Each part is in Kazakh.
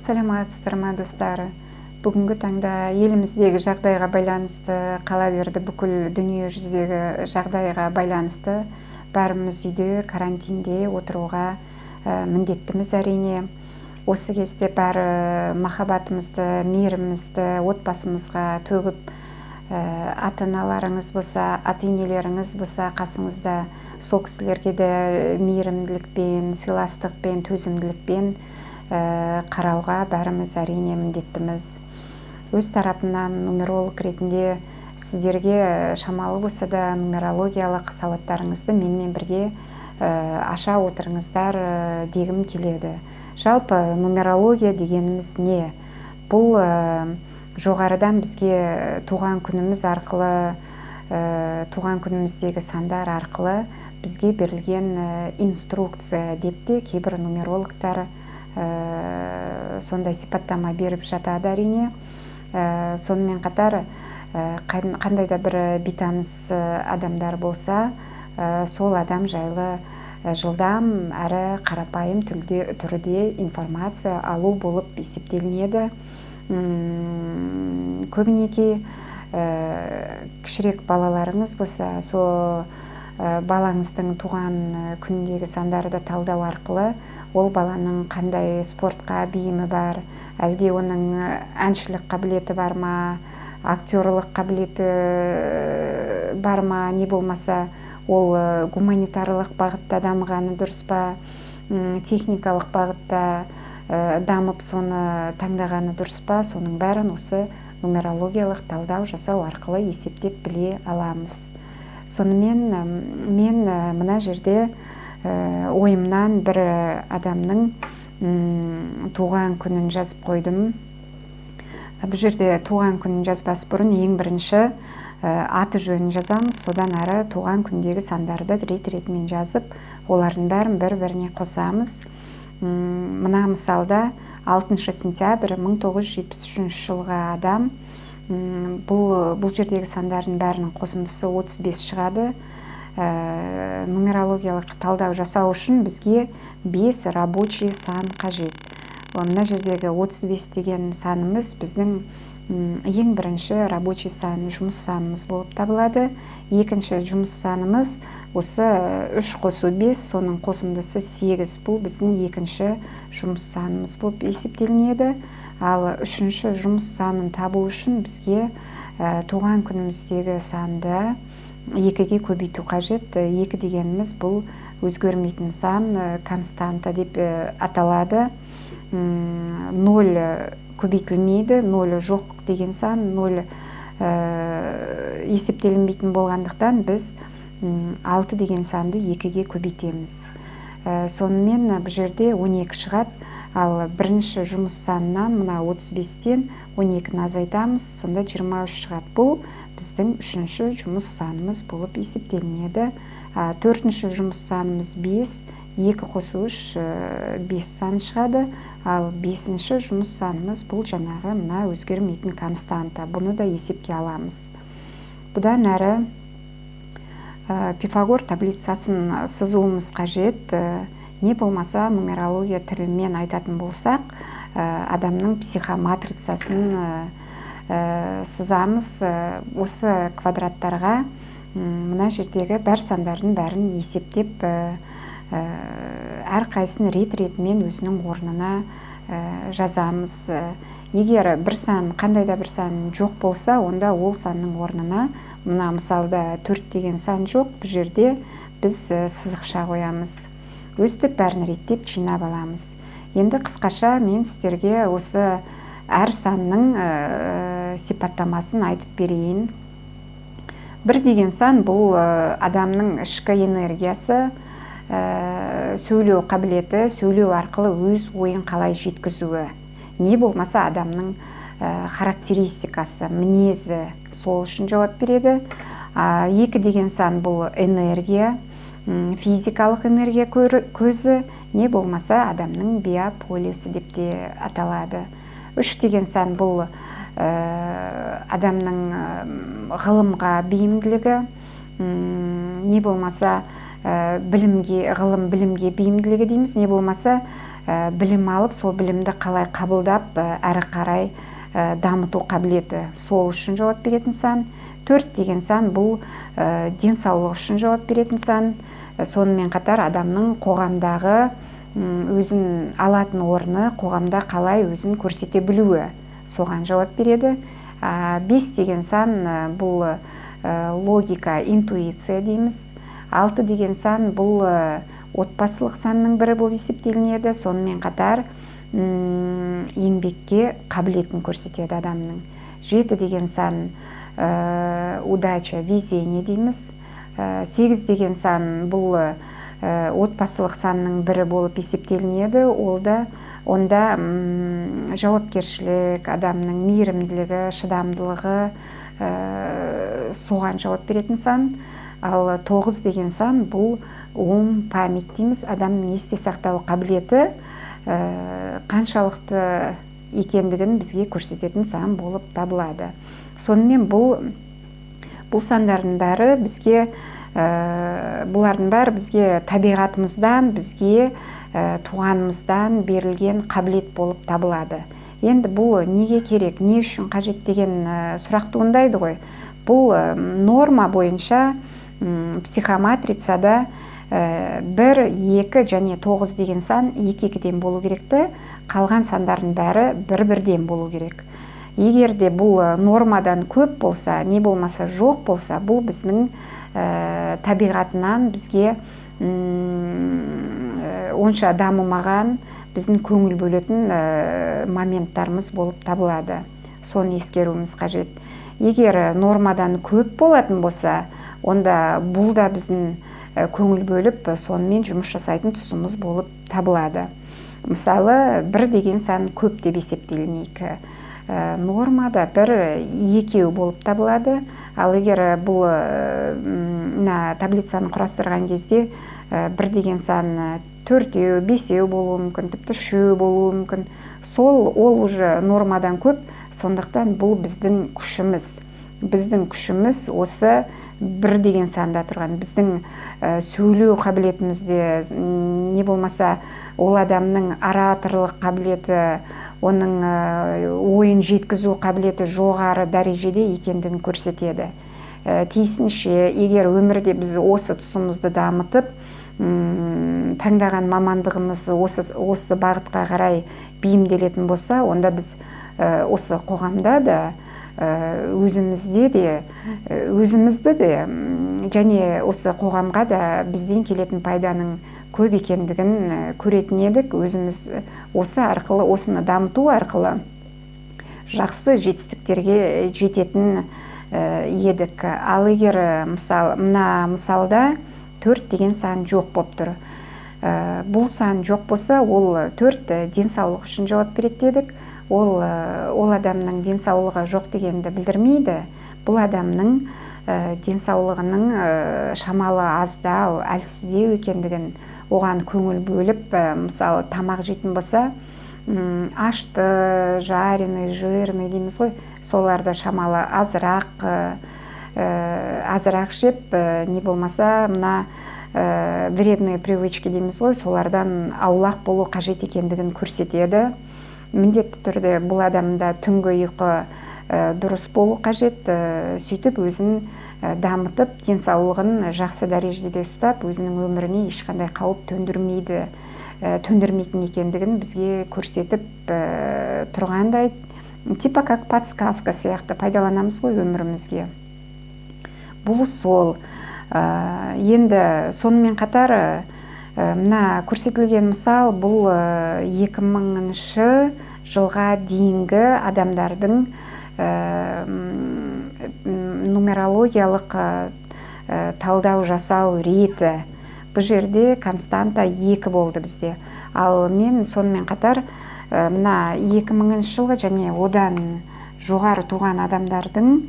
Саламатсыздар ма достар? Бүгінгі таңда еліміздегі жағдайға байланысты, қала берді бүкіл дүние жүзіндегі жағдайға байланысты бәріміз үйде карантинде отыруға міндеттіміз әрине. Осы кезде бәрі махаббатымызды, мейірімізді отбасымызға төгіп, ата-аналарыңыз болса, ата-енелеріңіз болса қасыңызда, сол кісілерге де мейірімділікпен, сыйластықпен, төзімділікпен қарауға бәріміз әрине міндеттіміз. Өз тарапынан нумеролог ретінде сіздерге шамалы болса да нумерологиялық сауаттарыңызды менімен бірге аша отырыңыздар дегім келеді. Жалпы нумерология дегеніміз не? Бұл жоғарыдан бізге туған күніміз арқылы, туған күніміздегі сандар арқылы бізге берілген инструкция деп те кейбір нумерологтар сондай сипаттама беріп жатады әрине. Сонымен қатар қандай да бір бейтаныс адамдар болса, сол адам жайлы жылдам әрі қарапайым түрде информация алу болып есептелінеді. Көбінесе кішірек балаларыңыз болса, сол балаңыздың туған күніндегі сандарды талдау арқылы ол баланың қандай спортқа бейімі бар, әлде оның әншілік қабілеті бар ма, актерлық қабілеті бар ма, не болмаса ол гуманитарлық бағытта дамығаны дұрыс па, техникалық бағытта дамып соны таңдағаны дұрыс па, соның бәрін осы нумерологиялық талдау жасау арқылы есептеп біле аламыз. Сонымен мен мына жерде ойымнан бір адамның туған күнін жазып қойдым. Бұл жерде туған күнін жазбас бұрын ең бірінші аты жөнін жазамыз, содан ары туған күндегі сандарды рет-ретімен жазып, олардың бәрін бір-біріне қосамыз. Мына мысалда 6 сентябрь 1973 жылғы адам. Бұл жердегі сандардың бәрінің қосындысы 35 шығады. Нумерологиялық талдау жасау үшін бізге 5 рабочий сан қажет. Мына жердегі 35 деген санымыз біздің ең бірінші рабочий сан, жұмыс санымыз болып табылады. Екінші жұмыс санымыз осы 3 қосу 5, соның қосындысы 8. Бұл біздің екінші жұмыс санымыз болып есептелінеді. Ал үшінші жұмыс санын табу үшін бізге туған күніміздегі санды 2-ге көбейту қажет. 2 дегеніміз бұл өзгермейтін сан, константа деп аталады. 0 көбейтілмейді, 0 жоқ деген сан, 0 есептелінбейтін болғандықтан біз 6 деген санды 2-ге көбейтеміз. Сонымен бұл жерде 12 шығады, ал бірінші жұмыс санынан мына 35-тен 12-ні азайтамыз, сонда 23 шығады. Бұл біздің үшінші жұмыс санымыз болып есептелінеді. Төртінші жұмыс санымыз 5, 2 қосу 3, 5 сан шығады. Ал 5-ші жұмыс санымыз бұл жаңағы мына өзгермейтін константа. Бұны да есепке аламыз. Бұдан әрі Пифагор таблицасын сызуымыз қажет. Не болмаса нумерология тілімен айтатын болсақ, адамның психоматрицасын сызамыз. Осы квадраттарға мына жердегі бар сандардың бәрін есептеп, әрқайсысын рет-ретімен өзінің орнына жазамыз. Егер бір сан, қандай да бір сан жоқ болса, онда ол санның орнына, мына мысалда 4 деген сан жоқ, бұл жерде біз сызықша қоямыз. Өстіп бәрін реттеп жинап аламыз. Енді қысқаша мен сіздерге осы әр санның сипаттамасын айтып берейін. 1 деген сан бұл адамның ішкі энергиясы, сөйлеу қабілеті, сөйлеу арқылы өз ойын қалай жеткізуі. Не болмаса адамның характеристикасы, мінезі сол үшін жауап береді. 2 деген сан бұл энергия, физикалық энергия көзі, не болмаса адамның биополисі деп те аталады. 3 деген сан бұл адамның ғылымға бейімділігі, не болмаса ғылым білімге бейімділігі дейміз, не болмаса білім алып, сол білімді қалай қабылдап, әрі қарай дамыту қабілеті, сол үшін жауап беретін сан. 4 деген сан бұл денсаулық үшін жауап беретін сан. Сонымен қатар адамның қоғамдағы өзін алатын орны, қоғамда қалай өзін көрсете білуі, соған жауап береді. 5 деген сан бұл логика, интуиция дейміз. 6 деген сан бұл отбасылық санның бірі болып есептелінеді. Сонымен қатар еңбекке қабілетін көрсетеді адамның. 7 деген сан удача, везение дейміз. 8 деген сан бұл отбасылық санның бірі болып есептелінеді. Онда жауапкершілік, адамның мейірімділігі, шыдамдылығы соған жауап беретін сан. Ал 9 деген сан бұл ум, память дейміз. Адамның есте сақтау қабілеті қаншалықты екендігін бізге көрсететін сан болып табылады. Сонымен бұл сандардың бәрі бізге табиғатымыздан, бізге туғанымыздан берілген қабілет болып табылады. Енді бұл неге керек, не үшін қажет деген сұрақ туындайды ғой. Бұл норма бойынша психоматрицада 1, 2 және 9 деген сан 2-2-ден болу керекті, қалған сандардың бәрі 1-1-ден болу керек. Егер де бұл нормадан көп болса, не болмаса жоқ болса, бұл біздің табиғатынан бізге онша дамымаған, біздің көңіл бөлетін моменттарымыз болып табылады. Соны ескеруіміз қажет. Егер нормадан көп болатын болса, онда бұл да біздің көңіл бөліп, сонымен жұмыс жасайтын тұсымыз болып табылады. Мысалы, 1 деген сан көп деп есептелінейік. Нормада 1-2 болып табылады. Ал егер бұл таблицаны құрастырған кезде 1 деген сан 4, 5 болуы мүмкін, тіпті 3 болуы мүмкін. Ол уже нормадан көп, сондықтан бұл біздің күшіміз. Біздің күшіміз осы 1 деген санда тұрған. Біздің сөйлеу қабілетімізде, не болмаса ол адамның ораторлық қабілеті, оның ойын жеткізу қабілеті жоғары дәрежеде екендігін көрсетеді. Тиісінше, егер өмірде біз осы тұсымызды дамытып, таңдаған мамандығымыз осы бағытқа қарай бейімделетін болса, онда біз осы қоғамда да, өзімізді де және осы қоғамға да бізден келетін пайданың көп екендігін көретін едік. Өзіміз осыны дамыту арқылы жақсы жетістіктерге жететін едік. Ал егер мына мысалда 4 деген сан жоқ болып тұр. Бұл сан жоқ болса, ол 4 денсаулық үшін жауап береді дедік. Ол адамның денсаулығы жоқ дегенді білдірмейді. Бұл адамның денсаулығының шамалы аздау, әлсіздеу екендігін, оған көңіл бөліп, мысалы тамақ жейтін болса, ашты, жареный, жирный дейміз ғой, соларды шамалы азырақ жеп, не болмаса мына вредные привычки дейміз ғой, солардан аулақ болу қажет екендігін көрсетеді. Міндетті түрде бұл адамда түнгі ұйқы дұрыс болу қажет, сөйтіп өзін дамытып, денсаулығын жақсы дәрежеде ұстап, өзінің өміріне ешқандай қауіп төндірмейтін екендігін бізге көрсетіп тұрғандай, типа как подсказка сияқты пайдаланамыз ғой өмірімізге. Бұл сол. Енді сонымен қатар мына көрсетілген мысал, бұл 2000 жылға дейінгі адамдардың нумерологиялық талдау жасау реті. Бұл жерде константа 2 болды бізде. Ал мен сонымен қатар мына 2000 жылғы және одан жоғары туған адамдардың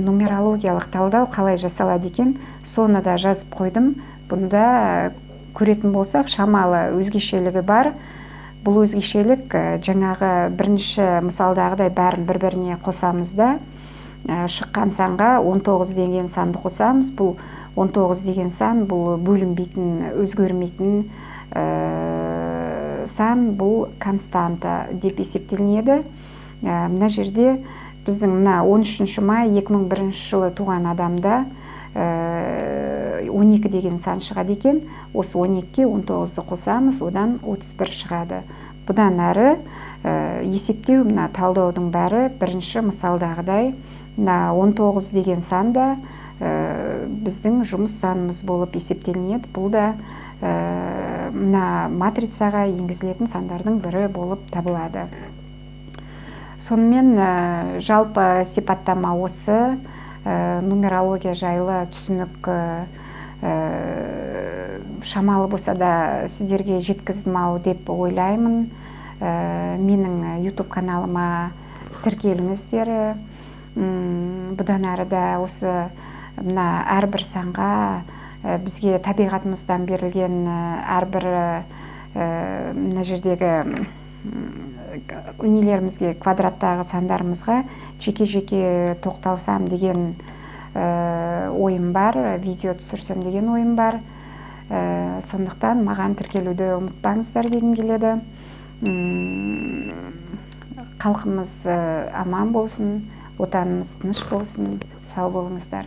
нумерологиялық талдау қалай жасалады екен, соны да жазып қойдым. Бұнда көретін болсақ, шамалы өзгешелігі бар. Бұл өзгешелік жаңағы бірінші мысалдағыдай бәрін бір-біріне қосамыз да, шыққан санға 19 деген санды қосамыз. Бұл 19 деген сан бұл бөлінбейтін, өзгермейтін сан, бұл константа деп есептелінеді. Мына жерде біздің мына 13 май 2001 жылы туған адамда 12 деген сан шығады екен. Осы 12-ке 19-ды қосамыз, одан 31 шығады. Бұдан әрі есептеу, мына талдаудың бәрі бірінші мысалдағыдай, мына 19 деген санда біздің жұмыс санымыз болып есептелінеді. Бұл да мына матрицаға енгізілетін сандардың бірі болып табылады. Сонымен жалпы сипаттама осы. Нумерология жайлы түсінік шамалы болса да сіздерге жеткіздім-ау деп ойлаймын. Менің YouTube каналыма тіркеліңіздер. Бұдан әріде осы мына әрбір санға бізге табиғатымыздан берілген әрбір мына жердегі нелерімізге, квадраттағы сандарымызға жеке-жеке тоқталсам деген ойым бар, видео түсірсем деген ойым бар. Сондықтан маған тіркелуді ұмытпаңыздар дегім келеді. Халқымыз аман болсын, отанымыз тыныш болсын, сау болыңыздар.